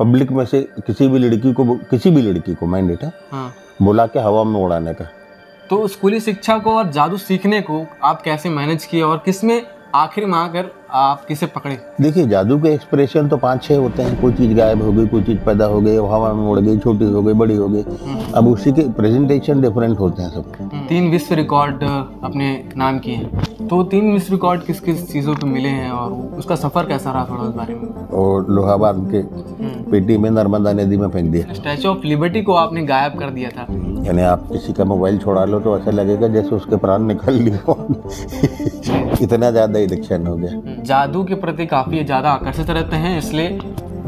Public में से किसी भी लड़की को मैंडेट है हाँ। बुला के हवा में उड़ाने का। तो स्कूली शिक्षा को और जादू सीखने को आप कैसे मैनेज किए और किसमें आखिर में आकर आप किसे पकड़े? देखिए, जादू के एक्सप्रेशन तो 5-6 होते हैं। कोई चीज़ गायब हो गई, कोई चीज़ पैदा हो गई, हवा में उड़ गई, छोटी हो गई, बड़ी हो गई। अब उसी के प्रेजेंटेशन डिफरेंट होते हैं सब। 3 विश्व रिकॉर्ड अपने नाम किए हैं, तो 3 विश्व रिकॉर्ड किस किस चीज़ों पे मिले हैं और उसका सफ़र कैसा रहा, थोड़ा उस बारे में? और लोहा बांध के पेटी में नर्मदा नदी में फेंक दिया। स्टैचू ऑफ लिबर्टी को आपने गायब कर दिया था। यानी आप किसी का मोबाइल छोड़ा लो तो ऐसा लगेगा जैसे उसके प्राण निकल लिए हो। इतना ज़्यादा इलेक्शन हो गया। जादू के प्रति काफ़ी ज़्यादा आकर्षित रहते हैं, इसलिए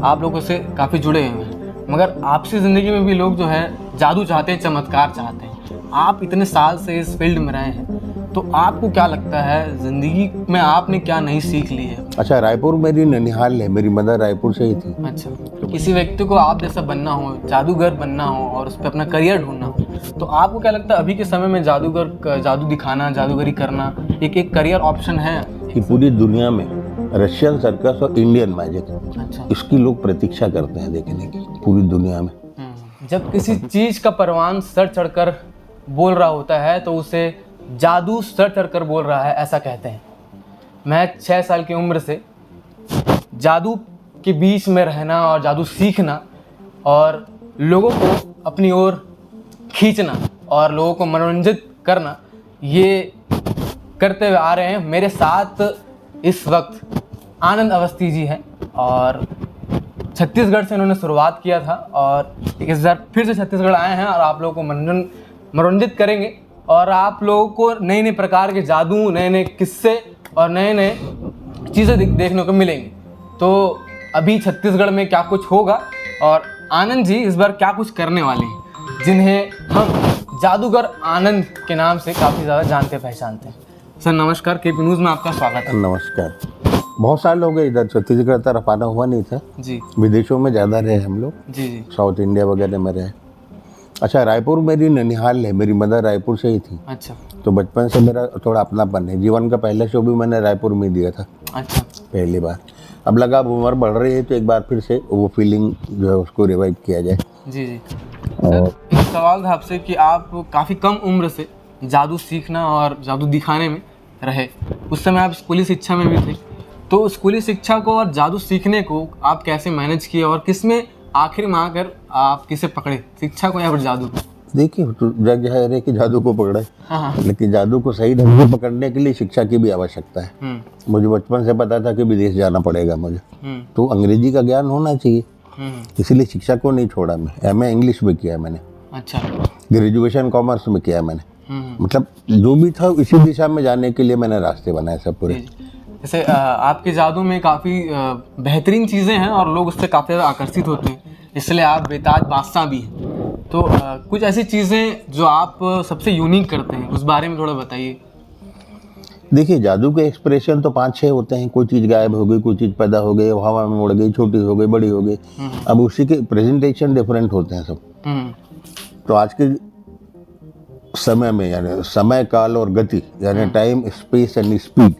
आप लोगों से काफ़ी जुड़े हुए हैं। मगर आपसी ज़िंदगी में भी लोग जो है जादू चाहते हैं, चमत्कार चाहते हैं। आप इतने साल से इस फील्ड में रहे हैं, तो आपको क्या लगता है ज़िंदगी में आपने क्या नई सीख ली है? अच्छा, रायपुर मेरी ननिहाल है, मेरी मदर रायपुर से ही थी। अच्छा, तो किसी व्यक्ति को आप जैसा बनना हो, जादूगर बनना हो और उस पर अपना करियर ढूंढना हो, तो आपको क्या लगता है अभी के समय में जादू दिखाना, जादूगरी करना एक करियर ऑप्शन है? कि पूरी दुनिया में रशियन सर्कस और इंडियन मैजिक, अच्छा, इसकी लोग प्रतीक्षा करते हैं देखने की पूरी दुनिया में। जब किसी चीज़ का परवान सर चढ़कर बोल रहा होता है तो उसे जादू सर चढ़कर बोल रहा है, ऐसा कहते हैं। मैं 6 साल की उम्र से जादू के बीच में रहना और जादू सीखना और लोगों को अपनी ओर खींचना और लोगों को मनोरंजित करना, ये करते हुए आ रहे हैं। मेरे साथ इस वक्त आनंद अवस्थी जी हैं और छत्तीसगढ़ से इन्होंने शुरुआत किया था और इस बार फिर से छत्तीसगढ़ आए हैं और आप लोगों को मनोरंजित करेंगे और आप लोगों को नए नए प्रकार के जादू, नए नए किस्से और नए नए चीज़ें देखने को मिलेंगी। तो अभी छत्तीसगढ़ में क्या कुछ होगा और आनंद जी इस बार क्या कुछ करने वाले हैं, जिन्हें हम जादूगर आनंद के नाम से काफ़ी ज़्यादा जानते पहचानते हैं। सर नमस्कार, केपी न्यूज़ में आपका स्वागत है। नमस्कार। बहुत साल हो गए इधर छत्तीसगढ़ तरफ आना हुआ नहीं था जी। विदेशों में ज़्यादा रहे हम लोग, जी जी। साउथ इंडिया वगैरह में रहे। अच्छा, रायपुर मेरी ननिहाल है, मेरी मदर रायपुर से ही थी। अच्छा तो बचपन से मेरा थोड़ा अपनापन है। जीवन का पहला शो भी मैंने रायपुर में दिया था अच्छा। पहली बार। अब लगा अब उम्र बढ़ रही है तो एक बार फिर से वो फीलिंग जो है उसको रिवाइव किया जाए। जी जी। सर एक सवाल था आपसे कि आप काफ़ी कम उम्र से जादू सीखना और जादू दिखाने में रहे, उस समय आप स्कूली शिक्षा में भी थे, तो स्कूली शिक्षा को और जादू सीखने को आप कैसे मैनेज किए और किसमें आखिर में आकर आप किसे पकड़े, शिक्षा को या फिर जादू को? देखिए, तो जग जाहिर है कि जादू को पकड़े, हाँ। लेकिन जादू को सही ढंग से पकड़ने के लिए शिक्षा की भी आवश्यकता है। मुझे बचपन से पता था कि विदेश जाना पड़ेगा मुझे, तो अंग्रेजी का ज्ञान होना चाहिए, इसलिए शिक्षा को नहीं छोड़ा। मैं एमए इंग्लिश में किया मैंने। अच्छा। ग्रेजुएशन कॉमर्स में किया मैंने। मतलब जो भी था इसी दिशा में जाने के लिए मैंने रास्ते बनाए सब पूरे। जैसे आपके जादू में काफ़ी बेहतरीन चीज़ें हैं और लोग उससे काफ़ी ज़्यादा आकर्षित होते हैं, इसलिए आप बेताज बादशाह भी हैं। तो कुछ ऐसी चीज़ें जो आप सबसे यूनिक करते हैं, उस बारे में थोड़ा बताइए। देखिए, जादू के एक्सप्रेशन तो 5-6 होते हैं। कोई चीज़ गायब हो गई, कोई चीज़ पैदा हो गई, हवा में उड़ गई, छोटी हो गई, बड़ी हो गई। अब उसी के प्रेजेंटेशन डिफरेंट होते हैं सब। तो आज के समय में यानी समय, काल और गति, यानी टाइम, स्पेस एंड स्पीड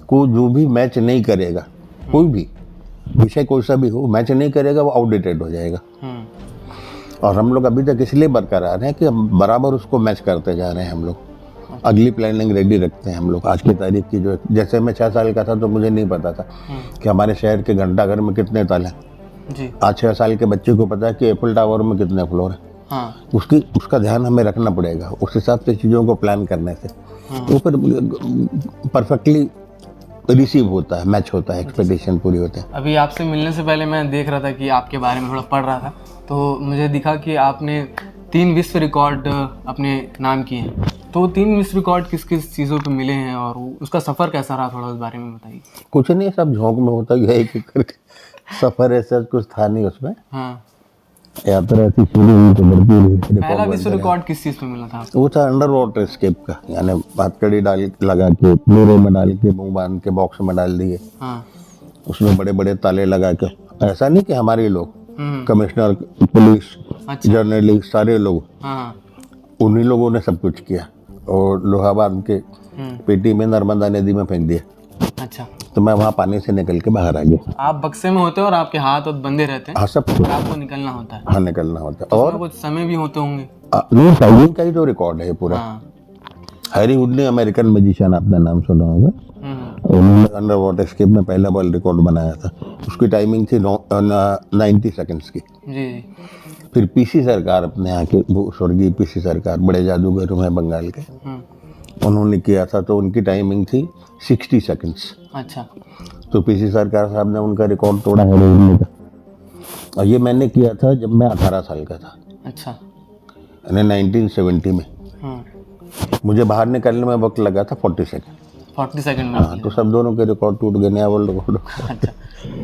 को जो भी मैच नहीं करेगा, कोई भी विषय कोई सा भी हो, मैच नहीं करेगा, वो आउटडेटेड हो जाएगा। और हम लोग अभी तक इसलिए बरकरार हैं कि हम बराबर उसको मैच करते जा रहे हैं। हम लोग अगली प्लानिंग रेडी रखते हैं हम लोग। आज की तारीख की जो, जैसे मैं 6 साल का था तो मुझे नहीं पता था कि हमारे शहर के घंटाघर में कितने ताले हैं। आज 6 साल के बच्चे को पता है कि एफिल टावर में कितने फ्लोर हैं। उसका ध्यान हमें रखना पड़ेगा, उस हिसाब से चीज़ों को प्लान करने से वो फिर परफेक्टली रिसीव होता है, मैच होता है, एक्सपेक्टेशन पूरी होते हैं। अभी आपसे मिलने से पहले मैं देख रहा था कि आपके बारे में थोड़ा पढ़ रहा था, तो मुझे दिखा कि आपने 3 विश्व रिकॉर्ड अपने नाम किए हैं। तो 3 विश्व रिकॉर्ड किस किस चीज़ों पे मिले हैं और उसका सफ़र कैसा रहा, थोड़ा उस बारे में बताइए। कुछ नहीं, सब झोंक में होता है एक करके, सफ़र ऐसा कुछ था नहीं उसमें। हाँ, यात्रा ऐसी शुरू हुई तो बढ़ती रही। पहला विश्व रिकॉर्ड किस चीज़ पे मिला था? वो था अंडर वाटर एस्केप का, यानी हथकड़ी डाल लगा के, प्लेरे में डाल के, मुंह बांध के बॉक्स में डाल दिए। उसमें बड़े बड़े ताले लगा के, ऐसा नहीं कि हमारे लोग, कमिश्नर, पुलिस, जर्नलिस्ट, सारे लोग, उन्हीं लोगों ने सब कुछ किया और लोहा बांध के पेटी में नर्मदा नदी में फेंक दिया। अच्छा। तो मैं वहाँ पानी से निकल के बाहर आ गया। आप बक्से में होते हैं और आपके हाथ और बंधे रहते हैं हाँ सब और आपको निकलना होता है। हाँ निकलना होता है। और और कुछ समय भी होते होंगे। नहीं, टाइमिंग का ही तो रिकॉर्ड है पूरा। हाँ। हैरी हुडनी, अमेरिकन मैजिशियन, आपने नाम सुना होगा। उन्होंने अंडर वाटर एस्केप में पहला वर्ल्ड रिकॉर्ड बनाया था। उसकी टाइमिंग थी 90 सेकंड्स की। जी। फिर पीसी सरकार, अपने यहाँ के वो स्वर्गीय पीसी सरकार, बड़े जादूगर हैं बंगाल के, उन्होंने किया था तो उनकी टाइमिंग थी 60 सेकंड्स। अच्छा। तो पीसी सरकार साहब ने उनका रिकॉर्ड तोड़ा है उड़ने का। और ये मैंने किया था जब मैं 18 साल का था, अच्छा। यानी 1970 में। मुझे बाहर निकलने में वक्त लगा था 40 सेकंड। 40 सेकंड में। हाँ, तो सब दोनों के रिकॉर्ड टूट गए, नया वर्ल्ड रिकॉर्ड। अच्छा।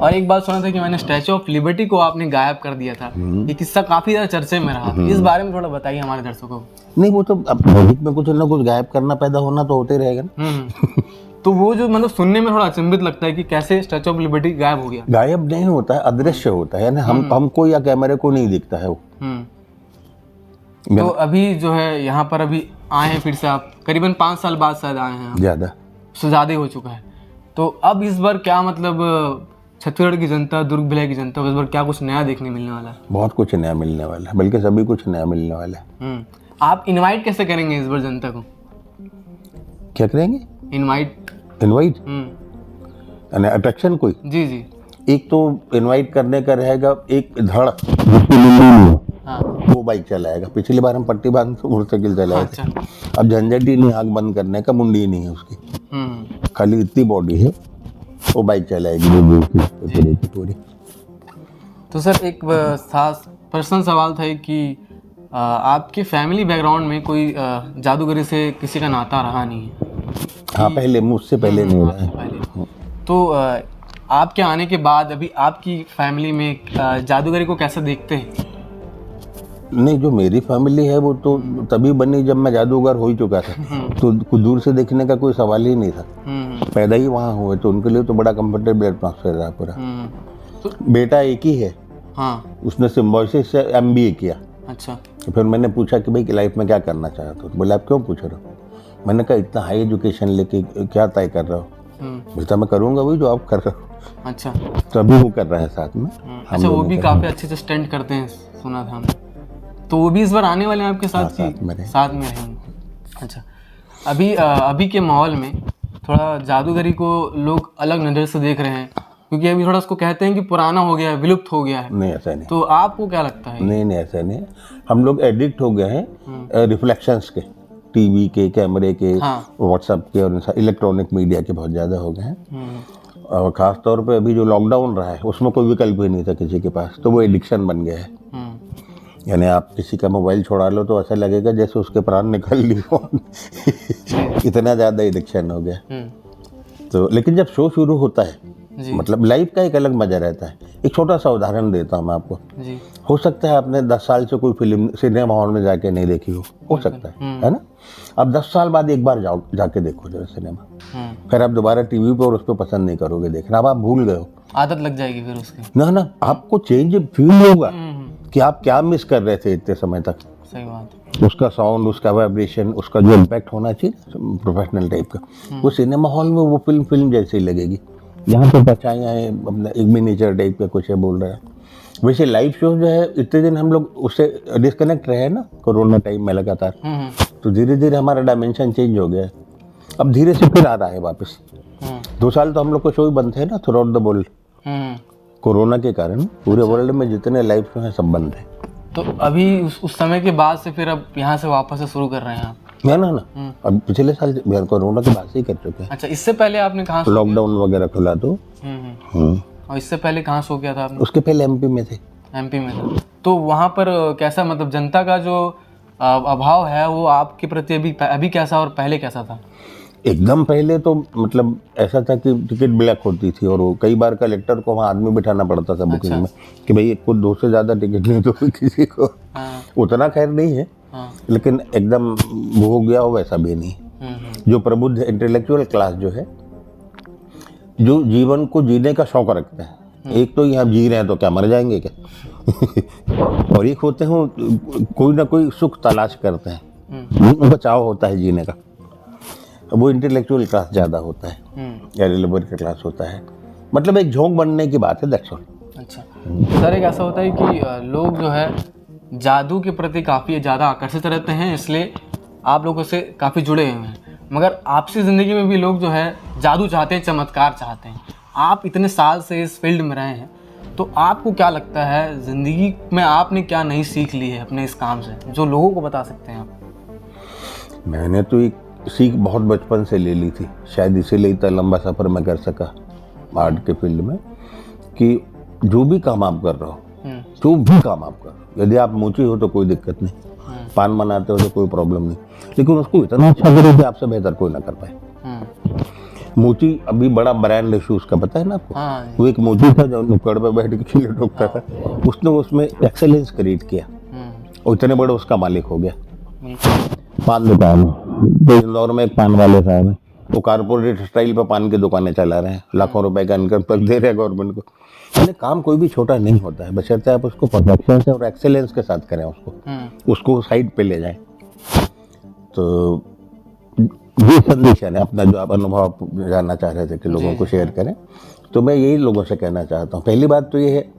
और एक बात सुना था कि मैंने स्टैचू ऑफ लिबर्टी को आपने गायब कर दिया था। ये किस्सा काफी ज्यादा चर्चे में रहा। इस बारे में थोड़ा बताइए हमारे दर्शकों को। नहीं, वो तो अब लॉजिक में कुछ ना कुछ गायब करना, पैदा होना तो होते रहेगा ना। तो वो जो मतलब सुनने में थोड़ा अचंभित लगता है कि कैसे स्टैचू ऑफ लिबर्टी गायब हो गया। गायब नहीं होता है, अदृश्य होता है, यानी हमको या कैमरे को नहीं दिखता है वो। तो अभी जो है यहाँ पर अभी आए हैं फिर से आप, करीबन 5 साल बाद शायद आए हैं आप। ज्यादा उससे ज़्यादा ही हो चुका है। तो अब इस बार क्या मतलब छत्तीसगढ़ की जनता, दुर्ग भिलाई की जनता को इस बार क्या कुछ नया देखने मिलने वाला है? बहुत कुछ नया मिलने वाला है, बल्कि सभी कुछ नया मिलने वाला है। आप इनवाइट कैसे करेंगे इस बार जनता को? क्या करेंगे? इनवाइट। यानी अट्रैक्शन कोई? जी जी। एक तो इनवाइट करने का रहेगा एक धड़, जिसकी मुंडी नहीं है, हाँ। वो बाइक चलाएगा। पिछली बार हम पट्टी बांध के मोटरसाइकिल चलाए थे। अच्छा। अब झंझट ही नहीं, आग बंद करने का, मुंडी ही नहीं है उसकी, खाली इतनी बॉडी है, वो बाइक चलाएगी पूरी। तो सर एक पर्सनल सवाल था कि आपके फैमिली बैकग्राउंड में कोई जादूगरी से किसी का नाता रहा नहीं है? हाँ, पहले मुझसे पहले नहीं रहा है। तो आपके आने के बाद अभी आपकी फैमिली में जादूगरी को कैसे देखते हैं? नहीं, जो मेरी फैमिली है वो तो तभी बनी जब मैं जादूगर हो ही चुका था। तो कुछ दूर से देखने का कोई सवाल ही नहीं था। पैदा ही वहाँ हुए, तो उनके लिए तो बड़ा कंफर्टेबल ब्लड ट्रांसफर रहा पूरा। तो बेटा एक ही है। हाँ। उसने सिम्बोसिस से MBA किया। अच्छा। तो फिर मैंने पूछा कि भाई लाइफ में क्या करना चाहते हो? तो बोले आप क्यों पूछ रहे हो? मैंने कहा इतना हाई एजुकेशन लेके क्या तय कर रहे हो? बेटा मैं करूँगा वही जो आप कर रहे हो। अच्छा। तो अभी वो कर रहे हैं साथ में। अच्छा, वो भी काफ़ी अच्छे से स्टंट करते हैं, सुना था हमने। तो वो भी इस बार आने वाले हैं आपके साथ? साथ में रहेंगे। अच्छा। अभी के माहौल में थोड़ा जादूगरी को लोग अलग नज़र से देख रहे हैं, क्योंकि अभी थोड़ा उसको कहते हैं कि पुराना हो गया है, विलुप्त हो गया है। नहीं, ऐसा नहीं। तो आपको क्या लगता है? नहीं, ऐसा नहीं। हम लोग एडिक्ट हो गए हैं रिफ्लेक्शंस के, टीवी के, कैमरे के, व्हाट्सएप के और इलेक्ट्रॉनिक मीडिया के बहुत ज़्यादा हो गए हैं। और ख़ास तौर पे अभी जो लॉकडाउन रहा है उसमें कोई विकल्प ही नहीं था किसी के पास, तो वो एडिक्शन बन गया है। यानी आप किसी का मोबाइल छोड़ा लो तो ऐसा लगेगा जैसे उसके प्राण निकल ली हो। इतना ज़्यादा एडिक्शन हो गया। तो लेकिन जब शो शुरू होता है, मतलब लाइफ का एक अलग मजा रहता है। एक छोटा सा उदाहरण देता हूँ मैं आपको। हो सकता है आपने 10 साल से कोई फिल्म सिनेमा हॉल में जाके नहीं देखी हो सकता है ना? अब 10 साल बाद एक बार जाके देखो जो सिनेमा, फिर आप दोबारा टीवी पे और उस पर पसंद नहीं करोगे देखना। अब आप भूल गए हो, आदत लग जाएगी फिर उसकी। ना आपको चेंज फील होगा कि आप क्या मिस कर रहे थे इतने समय तक। सही बात। उसका साउंड, उसका वाइब्रेशन, उसका जो इम्पैक्ट होना चाहिए प्रोफेशनल टाइप का, वो सिनेमा हॉल में वो फिल्म जैसी लगेगी। यहाँ पे बचाए आए अपना एक मिनीचर टाइप का कुछ है बोल रहा है। वैसे लाइव शो जो है, इतने दिन हम लोग उससे डिस्कनेक्ट रहे ना कोरोना टाइम में लगातार, तो धीरे धीरे हमारा डायमेंशन चेंज हो गया। अब धीरे से फिर आ रहा है वापस। 2 साल तो हम लोग को शो ही बंद थे ना through out the world. Corona के कारण पूरे वर्ल्ड में जितने लाइव शो हैं सब बंद है। तो अभी उस समय के बाद से फिर अब यहाँ से वापस से शुरू कर रहे हैं आप? ना अब पिछले साल कोरोना के बाद से ही कर चुके हैं। अच्छा, इससे पहले आपने कहाँ? लॉकडाउन वगैरह खुला तो। और इससे पहले कहाँ शो किया था आपने? उसके पहले MP में थे। MP में था। तो वहाँ पर कैसा, मतलब जनता का जो अभाव है वो आपके प्रति अभी कैसा और पहले कैसा था? एकदम पहले तो मतलब ऐसा था कि टिकट ब्लैक होती थी और वो कई बार कलेक्टर को वहाँ आदमी बिठाना पड़ता था बुकिंग में कि भाई कुछ 2 से ज़्यादा टिकट नहीं तो किसी को। उतना खैर नहीं है, लेकिन एकदम वो हो गया हो वैसा भी नहीं। जो प्रबुद्ध इंटेलेक्चुअल क्लास जो है, जो जीवन को जीने का शौक रखते हैं, एक तो यहाँ जी रहे हैं तो क्या मर जाएंगे क्या, और एक होते हैं कोई ना कोई सुख तलाश करते हैं, बचाव होता है जीने का। वो इंटेलेक्चुअल क्लास ज़्यादा होता है या लेबर का क्लास होता है, मतलब एक झोंक बनने की बात है, दैट्स ऑल। अच्छा सर, एक ऐसा होता है कि लोग जो है जादू के प्रति काफ़ी ज़्यादा आकर्षित रहते हैं, इसलिए आप लोगों से काफ़ी जुड़े हुए हैं, मगर आपसी ज़िंदगी में भी लोग जो है जादू चाहते हैं, चमत्कार चाहते हैं। आप इतने साल से इस फील्ड में रहे हैं, तो आपको क्या लगता है ज़िंदगी में आपने क्या नई सीख ली है अपने इस काम से, जो लोगों को बता सकते हैं आप? मैंने तो एक सीख बहुत बचपन से ले ली थी, शायद इसीलिए इतना लंबा सफ़र मैं कर सका आर्ट के फील्ड में, कि जो भी काम आप कर रहे हो, जो भी काम आप कर रहे हो, यदि आप मोची हो तो कोई दिक्कत नहीं, पान बनाते हो तो कोई प्रॉब्लम नहीं, लेकिन उसको इतना अच्छा करो कि आपसे बेहतर कोई ना कर पाए। मोची अभी बड़ा ब्रांड इशू उसका पता है ना आपको? वो एक मोची था जो नुक्कड़ पे बैठ के खिले ठोकता था, उसने उसमें एक्सेलेंस क्रिएट किया और इतने बड़े उसका मालिक हो गया। पान दुकान है, इंदौर में एक पान वाले साहब हैं, वो कारपोरेट स्टाइल पे पान की दुकानें चला रहे हैं, लाखों रुपए का इनकम तक दे रहे हैं गवर्नमेंट को। इसलिए काम कोई भी छोटा नहीं होता है, बशर्ते आप उसको परफेक्शन से और एक्सेलेंस के साथ करें, उसको साइड पे ले जाएं। तो ये संदेश है अपना, जो आप अनुभव जानना चाह रहे थे कि लोगों को शेयर करें, तो मैं यही लोगों से कहना चाहता हूँ। पहली बात तो ये है,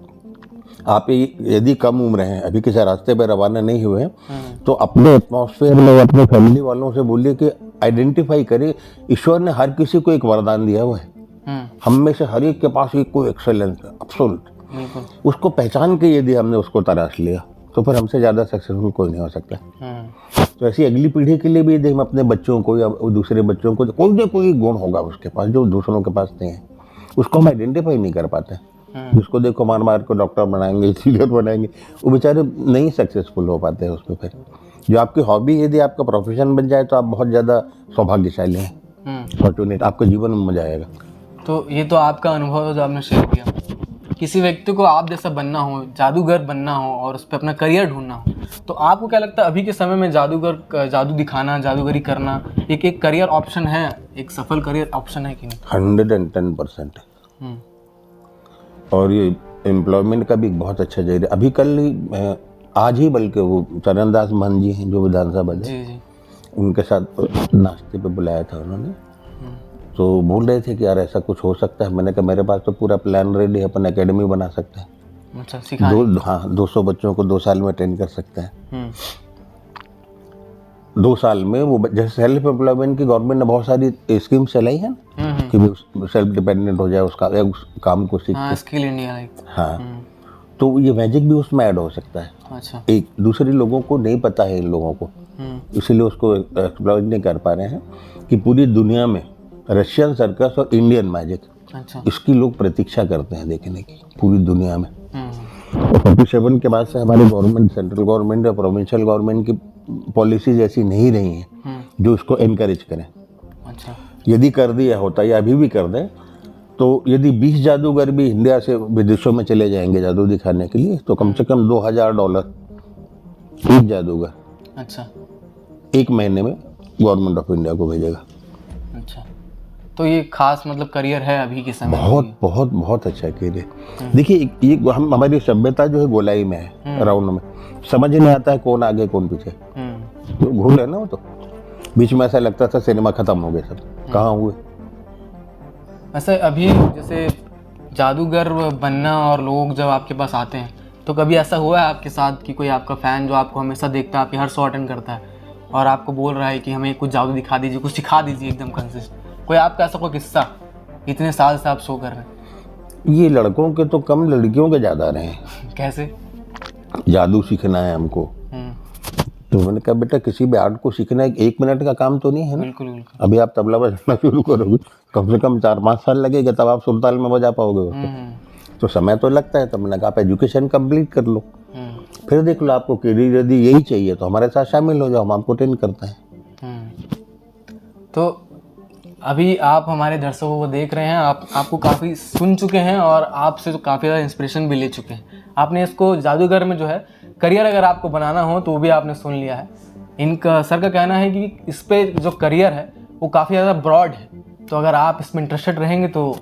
आप यदि कम उम्र हैं, अभी किसी रास्ते पर रवाना नहीं हुए हैं, तो अपने एटमॉस्फेयर में अपने फैमिली वालों से बोलिए कि आइडेंटिफाई करें, ईश्वर ने हर किसी को एक वरदान दिया हुआ है, हम में से हर एक के पास एक कोई एक्सेलेंस है, एब्सोल्यूट। उसको पहचान के यदि हमने उसको तराश लिया तो फिर हमसे ज़्यादा सक्सेसफुल कोई नहीं हो सकता। तो ऐसी अगली पीढ़ी के लिए भी यदि हम अपने बच्चों को या दूसरे बच्चों को, कोई ना कोई गुण होगा उसके पास जो दूसरों के पास नहीं है, उसको हम आइडेंटिफाई नहीं कर पाते। जिसको देखो मार मार को डॉक्टर बनाएंगे, इंजीनियर बनाएंगे, वो बेचारे नहीं सक्सेसफुल हो पाते हैं उसमें। फिर जो आपकी हॉबी यदि आपका प्रोफेशन बन जाए तो आप बहुत ज़्यादा सौभाग्यशाली हैं, फॉर्चुनेट, आपके जीवन में मजा आएगा। तो ये तो आपका अनुभव है जो आपने शेयर किया। किसी व्यक्ति को आप जैसा बनना हो, जादूगर बनना हो और उस पर अपना करियर ढूंढना हो, तो आपको क्या लगता है अभी के समय में जादू दिखाना, जादूगरी करना एक करियर ऑप्शन है, एक सफल करियर ऑप्शन है कि नहीं? 110% है। और ये एम्प्लॉयमेंट का भी बहुत अच्छा जरिया। अभी कल ही, आज ही बल्कि, वो चरणदास महंत जी हैं जो विधानसभा जी, उनके साथ नाश्ते पे बुलाया था उन्होंने, तो बोल रहे थे कि यार ऐसा कुछ हो सकता है। मैंने कहा मेरे पास तो पूरा प्लान रेडी है, अपन एकेडमी बना सकते हैं। अच्छा, सिखाने? 200 बच्चों को 2 साल में ट्रेन कर सकते हैं। 2 साल में वो, जैसे सेल्फ एम्प्लॉयमेंट की गवर्नमेंट ने बहुत सारी स्कीम चलाई है कि वो सेल्फ डिपेंडेंट हो जाए, उसका उस काम को सीख के। Skill India. हाँ, तो ये मैजिक भी उसमें ऐड हो सकता है। अच्छा। एक दूसरे लोगों को नहीं पता है, इन लोगों को, इसीलिए उसको एक्सप्लॉइट नहीं कर पा रहे हैं कि पूरी दुनिया में रशियन सर्कस और इंडियन मैजिक, अच्छा, इसकी लोग प्रतीक्षा करते हैं देखने की पूरी दुनिया में। 47 के बाद से हमारी गवर्नमेंट, सेंट्रल गवर्नमेंट और प्रोविंशियल गवर्नमेंट की पॉलिसीज ऐसी नहीं रही हैं जो इसको एनकरेज करें। अच्छा। यदि कर दिया होता या अभी भी कर दें, तो यदि 20 जादूगर भी इंडिया से विदेशों में चले जाएंगे जादू दिखाने के लिए, तो कम से कम $2000 एक जादूगर, अच्छा, 1 महीने में गवर्नमेंट ऑफ इंडिया को भेजेगा। अच्छा, तो ये खास मतलब करियर है अभी के समय? बहुत बहुत बहुत अच्छा करियर। देखिए, ये हमारी सभ्यता जो है गोलाई में है, राउंड में, समझ नहीं आता है कौन आगे कौन पीछे, तो भूल है ना। वो तो बीच में ऐसा लगता था सिनेमा खत्म हो गए, सब कहाँ हुए। वैसे अभी जैसे जादूगर बनना और लोग जब आपके पास आते हैं, तो कभी ऐसा हुआ है आपके साथ कि कोई आपका फ़ैन जो आपको हमेशा देखता है, आपके हर शो अटेंड करता है और आपको बोल रहा है कि हमें कुछ जादू दिखा दीजिए, कुछ सिखा दीजिए एकदम कंसिस्टेंट? कोई आपका ऐसा कोई किस्सा, इतने साल से आप शो कर रहे हैं? ये लड़कों के तो कम, लड़कियों के ज़्यादा रहे हैं। कैसे? जादू सीखना है हमको, तो मैंने कहा बेटा किसी भी आर्ट को सीखना 1 मिनट का काम तो नहीं है ना। बिल्कुल बिल्कुल। अभी आप तबला बजाना शुरू करोगे, कम से कम 4-5 साल लगेगा, तब आप सुरताल में बजा पाओगे उसको। तो समय तो लगता है। तब मैंने कहा आप एजुकेशन कंप्लीट कर लो, फिर देख लो आपको करियर यदि यही चाहिए तो हमारे साथ शामिल हो जाओ, हम आपको ट्रेन करते हैं। तो अभी आप हमारे दर्शकों को देख रहे हैं, आपको काफ़ी सुन चुके हैं और आपसे तो काफ़ी ज़्यादा इंस्पिरेशन भी ले चुके हैं। आपने इसको जादूगर में जो है करियर अगर आपको बनाना हो तो वो भी आपने सुन लिया है। इनका सर का कहना है कि इस पे जो करियर है वो काफ़ी ज़्यादा ब्रॉड है, तो अगर आप इसमें इंटरेस्टेड रहेंगे तो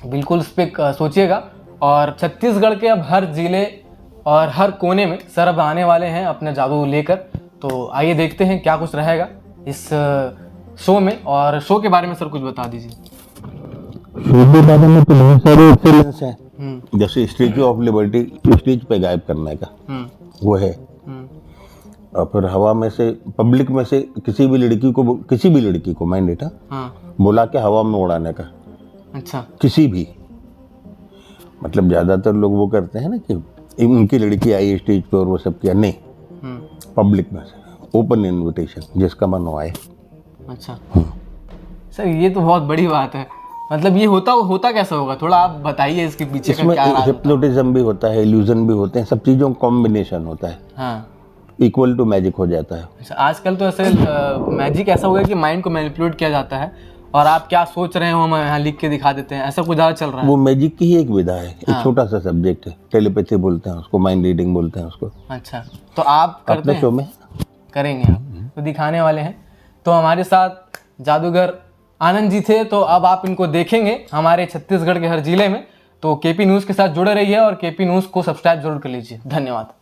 बिल्कुल इस पर सोचिएगा। और छत्तीसगढ़ के अब हर ज़िले और हर कोने में सर अब आने वाले हैं अपने जादू लेकर, तो आइए देखते हैं क्या कुछ रहेगा इस शो में, और शो के बारे में सर कुछ बता दीजिए। शो के बारे में तो बहुत सारे एक्सेलेंस हैं, हम्म जैसे स्टैच्यू ऑफ लिबर्टी स्टेज पे गायब करने का, हम्म वो है। हम्म और फिर हवा में से, पब्लिक में से किसी भी लड़की को मैंडेट हाँ बुला के हवा में उड़ाने का, अच्छा किसी भी, मतलब ज्यादातर लोग वो करते हैं ना कि उनकी लड़की आई स्टेज पे और वो सब किया, नहीं, पब्लिक में से ओपन इनविटेशन, जिसका मन हो आए। अच्छा सर, ये तो बहुत बड़ी बात है। मतलब ये होता कैसा होगा, थोड़ा आप बताइए इसके पीछे का इसमें क्या राज होता है? हिप्नोटिज्म भी होता है, इल्यूजन भी होते हैं, सब चीज़ों का कॉम्बिनेशन होता है, हाँ इक्वल टू मैजिक हो जाता है। अच्छा, आजकल तो ऐसे मैजिक ऐसा हो गया कि माइंड को मैनिपुलेट किया जाता है, और आप क्या सोच रहे हो हम यहाँ लिख के दिखा देते हैं, ऐसा कुछ ज़्यादा चल रहा है। वो मैजिक की ही एक विधा है, एक हाँ। छोटा सा सब्जेक्ट है, टेलीपैथी बोलते हैं उसको, माइंड रीडिंग बोलते हैं उसको। अच्छा, तो आप करते अपने हैं? शो में करेंगे आप, तो दिखाने वाले हैं। तो हमारे साथ जादूगर आनंद जी थे, तो अब आप इनको देखेंगे हमारे छत्तीसगढ़ के हर जिले में। तो केपी न्यूज़ के साथ जुड़े रहिए और केपी न्यूज़ को सब्सक्राइब जरूर कर लीजिए। धन्यवाद।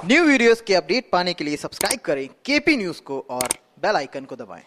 न्यू वीडियोस के अपडेट पाने के लिए सब्सक्राइब करें केपी न्यूज़ को और बेल आइकन को दबाएं।